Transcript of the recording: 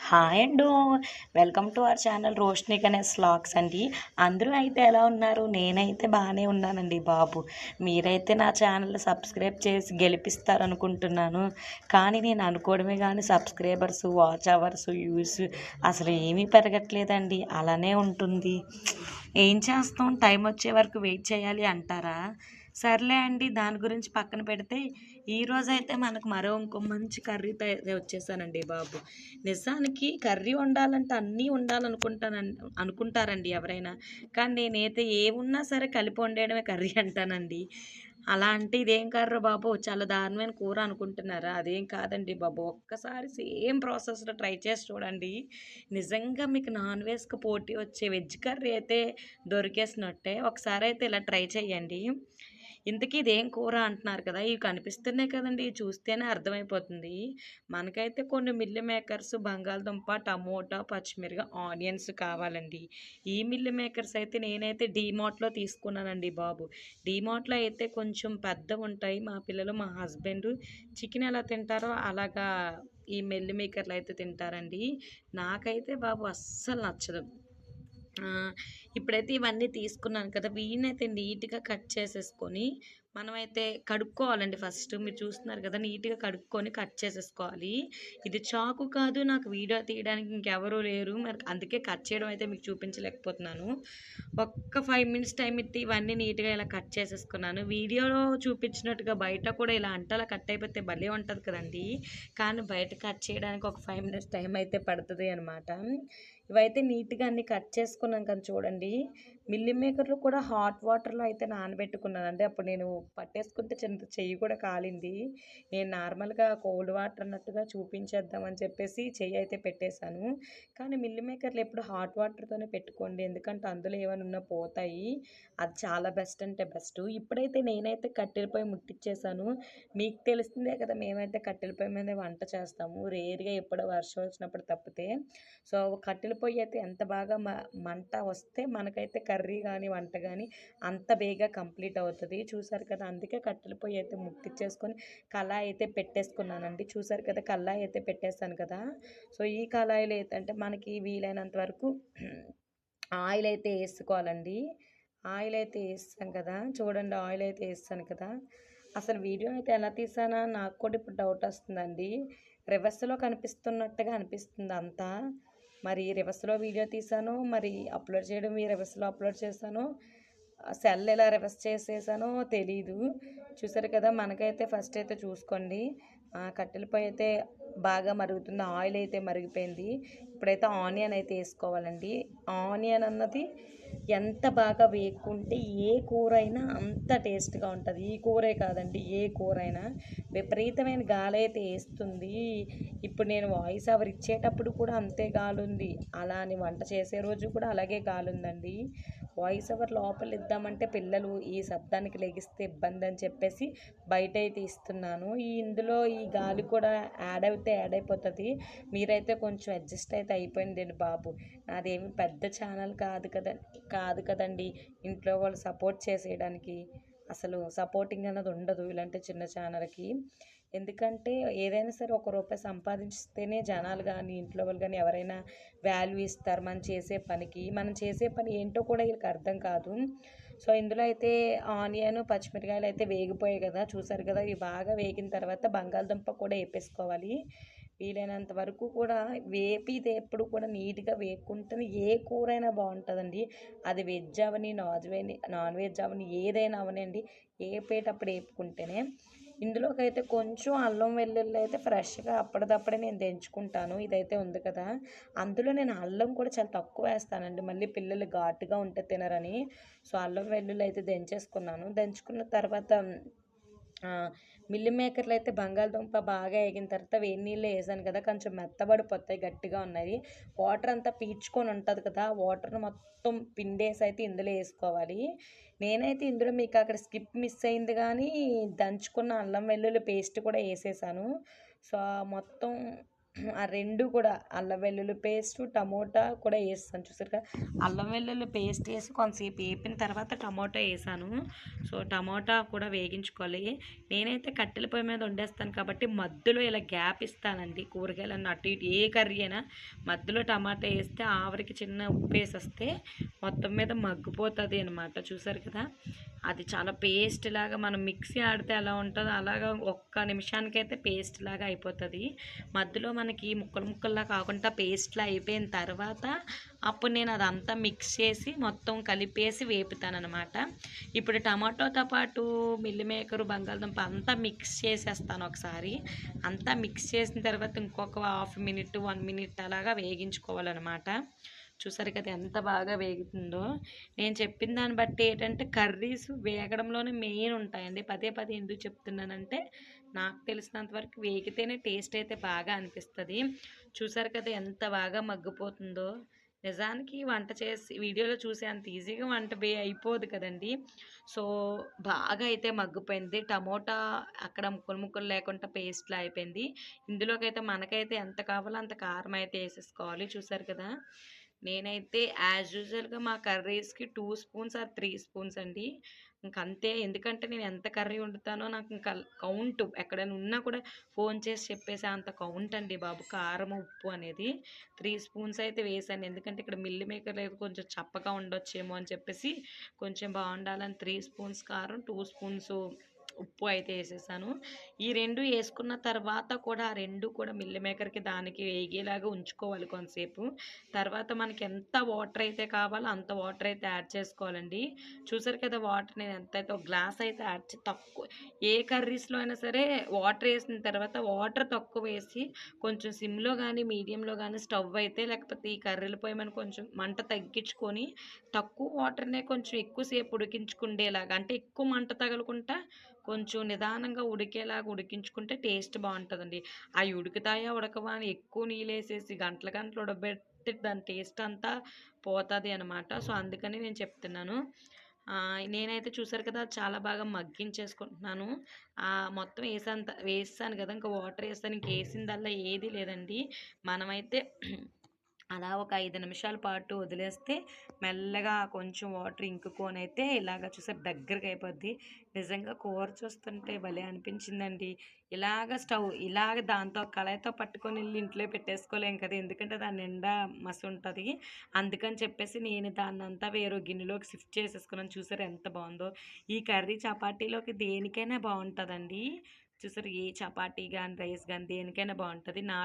Hi and welcome to our channel Roshni Ganesh vlogs అండి. అందరూ అయితే ఎలా ఉన్నారు? నేనైతే బాగానే ఉన్నానండి బాబు. మీరైతే నా ఛానల్ సబ్స్క్రైబ్ చేసి గెలిపిస్తారనుకుంటున్నాను. కానీ నేను అనుకోవడమే కానీ సబ్స్క్రైబర్స్, వాచ్ అవర్స్, వ్యూస్ అసలు ఏమీ పెరగట్లేదండి. అలానే ఉంటుంది. ఏం చేస్తాం, టైం వచ్చే వరకు వెయిట్ చేయాలి అంటారా? సర్లే అండి, దాని గురించి పక్కన పెడితే ఈరోజైతే మనకు ఇంకో మంచి కర్రీతో అయితే వచ్చేసానండి బాబు. నిజానికి కర్రీ వండాలంటే అన్నీ అనుకుంటారండి ఎవరైనా. కానీ నేనైతే ఏమున్నా సరే కలిపి వండేయడమే కర్రీ అంటానండి. అలా అంటే ఇదేం కర్రీ బాబు, చాలా దారుణమైన కూర అనుకుంటున్నారా? అదేం కాదండి బాబు. ఒక్కసారి సేమ్ ప్రాసెస్లో ట్రై చేసి చూడండి. నిజంగా మీకు నాన్ వెజ్కి పోటీ వచ్చే వెజ్ కర్రీ అయితే దొరికేసినట్టే. ఒకసారి అయితే ఇలా ట్రై చేయండి. ఇంతకీ ఇదేం కూర అంటున్నారు కదా, ఇవి కనిపిస్తున్నాయి కదండి, ఇవి చూస్తేనే అర్థమైపోతుంది. మనకైతే కొన్ని మిల్లి మేకర్స్, బంగాళదుంప, టమోటా, పచ్చిమిరప, ఆనియన్స్ కావాలండి. ఈ మిల్లి మేకర్స్ అయితే నేనైతే డీమార్ట్లో తీసుకున్నానండి బాబు. డీమార్ట్లో అయితే కొంచెం పెద్దవి ఉంటాయి. మా పిల్లలు, మా హస్బెండ్ చికెన్ ఎలా తింటారో అలాగా ఈ మిల్లి మేకర్లు అయితే తింటారండి. నాకైతే బాబు అస్సలు నచ్చదు. ఇప్పుడైతే ఇవన్నీ తీసుకున్నాను కదా, వీటినైతే నీట్గా కట్ చేసేసుకొని మనమైతే కడుక్కోవాలండి. ఫస్ట్ మీరు చూస్తున్నారు కదా, నీట్గా కడుక్కొని కట్ చేసేసుకోవాలి. ఇది చాకు కాదు, నాకు వీడియో తీయడానికి ఇంకెవరూ లేరు, మరి అందుకే కట్ చేయడం అయితే మీకు చూపించలేకపోతున్నాను. ఒక్క 5 మినిట్స్ టైం ఇట్టి ఇవన్నీ నీట్గా ఇలా కట్ చేసేసుకున్నాను. వీడియోలో చూపించినట్టుగా బయట కూడా ఇలా అంటలా కట్ అయిపోతే భలే ఉంటుంది కదండి. కానీ బయట కట్ చేయడానికి ఒక 5 మినిట్స్ టైం అయితే పడుతుంది అనమాట. ఇవైతే నీట్గా అన్ని కట్ చేసుకున్నాం కదా చూడండి. మిల్లీ మేకర్లు కూడా హాట్ వాటర్లో అయితే నానబెట్టుకున్నానండి. అప్పుడు నేను పట్టేసుకుంటే చిన్న చెయ్యి కూడా కాలింది. నేను నార్మల్గా కోల్డ్ వాటర్ అన్నట్టుగా చూపించేద్దామని చెప్పేసి చెయ్యి అయితే పెట్టేశాను. కానీ మిల్లీ మేకర్లు ఎప్పుడు హాట్ వాటర్తోనే పెట్టుకోండి, ఎందుకంటే అందులో ఏమైనా ఉన్నా పోతాయి. అది చాలా బెస్ట్ అంటే బెస్ట్. ఇప్పుడైతే నేనైతే కట్టెల పొయ్యి ముట్టించేసాను. మీకు తెలిసిందే కదా, మేమైతే కట్టెల పొయ్యి మీద వంట చేస్తాము, రేర్గా ఎప్పుడో వర్షం వచ్చినప్పుడు తప్పితే. సో కట్టెల పొయ్యి అయితే ఎంత బాగా మంట వస్తే మనకైతే కర్రీ కానీ వంట కానీ అంత బేగా కంప్లీట్ అవుతుంది. చూసారు కదా, అందుకే కట్టెల పొయ్యి అయితే ముట్టించేసుకొని కళాయి అయితే పెట్టేసుకున్నానండి. చూసారు కదా, కళాయి అయితే పెట్టేస్తాను కదా. సో ఈ కళాయిలో ఏంటంటే మనకి వీలైనంత వరకు ఆయిల్ అయితే వేసుకోవాలండి. ఆయిల్ అయితే వేస్తాం కదా, చూడండి ఆయిల్ అయితే వేస్తాను కదా. అసలు వీడియో అయితే ఎలా తీసానా నాకు కూడా ఇప్పుడు డౌట్ వస్తుందండి. రివర్స్లో కనిపిస్తున్నట్టుగా అనిపిస్తుంది అంతా. మరి రివర్స్లో వీడియో తీసాను, మరి అప్లోడ్ చేయడం రివర్స్లో అప్లోడ్ చేశాను, సెల్ ఎలా రివర్స్ చేసేసానో తెలీదు. చూసారు కదా, మనకైతే ఫస్ట్ అయితే చూసుకోండి. కట్టెల పొయ్యి అయితే బాగా మరుగుతుంది, ఆయిల్ అయితే మరిగిపోయింది. ఇప్పుడైతే ఆనియన్ అయితే వేసుకోవాలండి. ఆనియన్ అన్నది ఎంత బాగా వేపుకుంటే ఏ కూర అయినా అంత టేస్ట్గా ఉంటుంది. ఈ కూరే కాదండి, ఏ కూర అయినా. విపరీతమైన గాలి అయితే వేస్తుంది. ఇప్పుడు నేను వాయిస్ ఓవర్ ఇచ్చేటప్పుడు కూడా అంతే గాలి ఉంది, అలా అని వంట చేసే రోజు కూడా అలాగే గాలి ఉందండి. వాయిస్ ఓవర్ లోపల ఇద్దామంటే పిల్లలు ఈ శబ్దానికి లెగిస్తే ఇబ్బంది అని చెప్పేసి బయట అయితే ఇస్తున్నాను. ఇందులో ఈ గాలి కూడా యాడ్ అయిపోతుంది. మీరైతే కొంచెం అడ్జస్ట్ అయితే అయిపోయిందండి బాబు. నాదేమి పెద్ద ఛానల్ కాదు కదండి, ఇంట్లో వాళ్ళు సపోర్ట్ చేసేయడానికి. అసలు సపోర్టింగ్ అన్నది ఉండదు ఇలాంటి చిన్న ఛానల్కి. ఎందుకంటే ఏదైనా సరే ₹1 సంపాదిస్తేనే జనాలు కానీ, ఇంట్లో వాళ్ళు కానీ ఎవరైనా వాల్యూ ఇస్తారు మనం చేసే పనికి. మనం చేసే పని ఏంటో కూడా వీళ్ళకి అర్థం కాదు. సో ఇందులో అయితే ఆనియన్, పచ్చిమిరకాయలు అయితే వేగిపోయాయి కదా, చూసారు కదా. ఇవి బాగా వేగిన తర్వాత బంగాళదుంప కూడా వేపేసుకోవాలి. వీలైనంత వరకు కూడా వేపిది ఎప్పుడు కూడా నీట్గా వేపుకుంటేనే ఏ కూర అయినా బాగుంటుందండి. అది వెజ్ అవని, నాన్ వెజ్ అవని, ఏదైనా అవనండి, వేపేటప్పుడు వేపుకుంటేనే. ఇందులోకి అయితే కొంచెం అల్లం వెల్లుల్లి అయితే ఫ్రెష్గా అప్పటిదప్పుడే నేను దంచుకుంటాను. ఇదైతే ఉంది కదా, అందులో నేను అల్లం కూడా చాలా తక్కువ వేస్తానండి, మళ్ళీ పిల్లలు ఘాటుగా ఉంటే తినరని. సో అల్లం వెల్లుల్లి అయితే దంచేసుకున్నాను. దంచుకున్న తర్వాత మిల్లి మేకర్లు అయితే బంగాళదుంప బాగా వేగిన తర్వాత వేడి నీళ్ళు వేసాను కదా, కొంచెం మెత్తబడిపోతాయి, గట్టిగా ఉన్నాయి. వాటర్ అంతా పీల్చుకొని ఉంటుంది కదా, వాటర్ని మొత్తం పిండేసి అయితే ఇందులో వేసుకోవాలి. నేనైతే ఇందులో మీకు అక్కడ స్కిప్ మిస్ అయింది కానీ దంచుకున్న అల్లం వెల్లుల్లి పేస్ట్ కూడా వేసేసాను. సో మొత్తం ఆ 2 కూడా అల్లం వెల్లుల్లి పేస్టు, టమోటా కూడా ఏసేసాను. చూసారు కదా! అల్లం వెల్లుల్లి పేస్ట్ ఏసి కొంతసేపు ఏపిన తర్వాత టమోటా ఏసాను. సో, టమోటా కూడా వేగించుకోవాలి. నేనైతే కట్టెల పొయ్యి మీద వండేస్తాను కాబట్టి మధ్యలో ఇలా గ్యాప్ ఇస్తానండి. కూరగాయలన్నీ అటు ఇటు ఏ కర్రీ అయినా మధ్యలో టమాటా ఏస్తే ఆవిరికి చిన్న ఉప్పేసేస్తే మొత్తం మీద మగ్గిపోతది అనమాట. చూసారు కదా! అది చాలా పేస్ట్ లాగా మనం మిక్సీ ఆడితే ఎలా ఉంటదో అలాగా ఒక్క నిమిషానికైతే పేస్ట్ లాగా అయిపోతది. మధ్యలో మనకి ముక్కలు ముక్కల్లా కాకుండా పేస్ట్‌లా అయిపోయిన తర్వాత అప్పుడు నేను అదంతా మిక్స్ చేసి మొత్తం కలిపేసి వేపుతాననమాట. ఇప్పుడు టమాటోతో పాటు మిల్ మేకరు, బంగాళదుంప అంతా మిక్స్ చేసేస్తాను ఒకసారి. అంతా మిక్స్ చేసిన తర్వాత ఇంకొక హాఫ్ మినిట్, 1 మినిట్ అలాగా వేగించుకోవాలనమాట. చూసారు కదా ఎంత బాగా వేగుతుందో. నేను చెప్పిన దాన్ని బట్టి ఏంటంటే కర్రీస్ వేగడంలోనే మెయిన్ ఉంటాయండి. పదే పదే ఎందుకు చెప్తున్నానంటే నాకు తెలిసినంత వరకు వేగితేనే టేస్ట్ అయితే బాగా అనిపిస్తది. చూసారు కదా ఎంత బాగా మగ్గిపోతుందో. నిజానికి వంట చేసి వీడియోలో చూసే అంత ఈజీగా వంట అయిపోదు కదండీ. సో, బాగా అయితే మగ్గిపోయింది. టమోటా అక్కడ ముక్కలు ముక్కలు లేకుండా పేస్ట్‌లా అయిపోయింది. ఇందులోకైతే మనకైతే ఎంత కావాలో అంత కారం అయితే ఏసేసుకోవాలి. చూసారు కదా! నేనైతే యాజ్ యూజువల్‌గా మా కర్రీస్‌కి 2 స్పూన్స్ ఆర్ 3 స్పూన్స్ అండి. ఇంకంతే. ఎందుకంటే నేను ఎంత కర్రీ వండుతానో నాకు ఇంకా కౌంట్ ఎక్కడైనా ఉన్నా కూడా ఫోన్ చేసి చెప్పేసే అంత కౌంట్ అండి బాబు కారం, ఉప్పు అనేది. 3 స్పూన్స్ అయితే వేశాను. ఎందుకంటే ఇక్కడ మిల్ మేకర్ లేదు కొంచెం చప్పగా ఉండొచ్చేమో అని చెప్పేసి కొంచెం బావుండాలని 3 స్పూన్స్ కారం, 2 స్పూన్స్ ఉప్పు అయితే ఏసేసాను. ఈ 2 ఏసుకున్న తర్వాత కూడా ఆ 2 కూడా మిల్ మేకర్‌కి దానికి వేగేలాగా ఉంచుకోవాలి కొంతసేపు. తర్వాత మనకి ఎంత వాటర్ అయితే కావాలో అంత వాటర్ అయితే యాడ్ చేసుకోవాలండి. చూసారు కదా వాటర్ నేను ఎంతైతే ఒక గ్లాస్ అయితే యాడ్ తక్కువ ఏ కర్రీస్‌లో అయినా సరే వాటర్ ఏసిన తర్వాత వాటర్ తక్కువేసి కొంచెం సిమ్‌లో గానీ, మీడియంలో గానీ స్టవ్ అయితే లేకపోతే ఈ కర్రీల పొయ్యి మీద కొంచెం మంట తగ్గించుకొని తక్కువ వాటర్‌నే కొంచెం ఎక్కువ సేపు ఉడికించుకుండేలాగా అంటే ఎక్కువ మంట తగలకుండా కొంచెం నిదానంగా ఉడికేలాగా ఉడికించుకుంటే టేస్ట్ బావుంటదండి. అయి ఉడుకుతాయా, ఉడకవా అని ఎక్కువ నీళ్ళేసేసి గంటలు గంటలు ఉడకబెడితే దాని టేస్ట్ అంతా పోతది అనమాట. సో, అందుకని నేను చెప్తున్నాను. నేనైతే చూసారు కదా చాలా బాగా మగ్గించేసుకుంటున్నాను. మొత్తం వేసేసాను కదా! ఇంకా వాటర్ ఏసాను. ఇంకేసిందల్లా ఏది లేదండి. మనమైతే అలా ఒక 5 నిమిషాల పాటు వదిలేస్తే మెల్లగా కొంచెం వాటర్ ఇంకుకొనైతే ఇలాగ చూసారు దగ్గరకి అయిపోద్ది. నిజంగా కూర చూస్తుంటే భలే అనిపించిందండి. ఇలాగ దాంతో కళాయితో పట్టుకొని ఎళ్లి ఇంట్లో పెట్టేసుకోలేం కదా! ఎందుకంటే దాని నిండా మసుంటది. అందుకని చెప్పేసి నేను దాన్నంతా వేరో గిన్నెలోకి షిఫ్ట్ చేసేసుకున్నాను. చూసారా ఎంత బావుందో! ఈ కర్రీ చపాతీలోకి దేనికైనా బావుంటదండి. చూసారు ఏ చపాతీ గాని, రైస్ గాని దేనికైనా బావుంటది. నా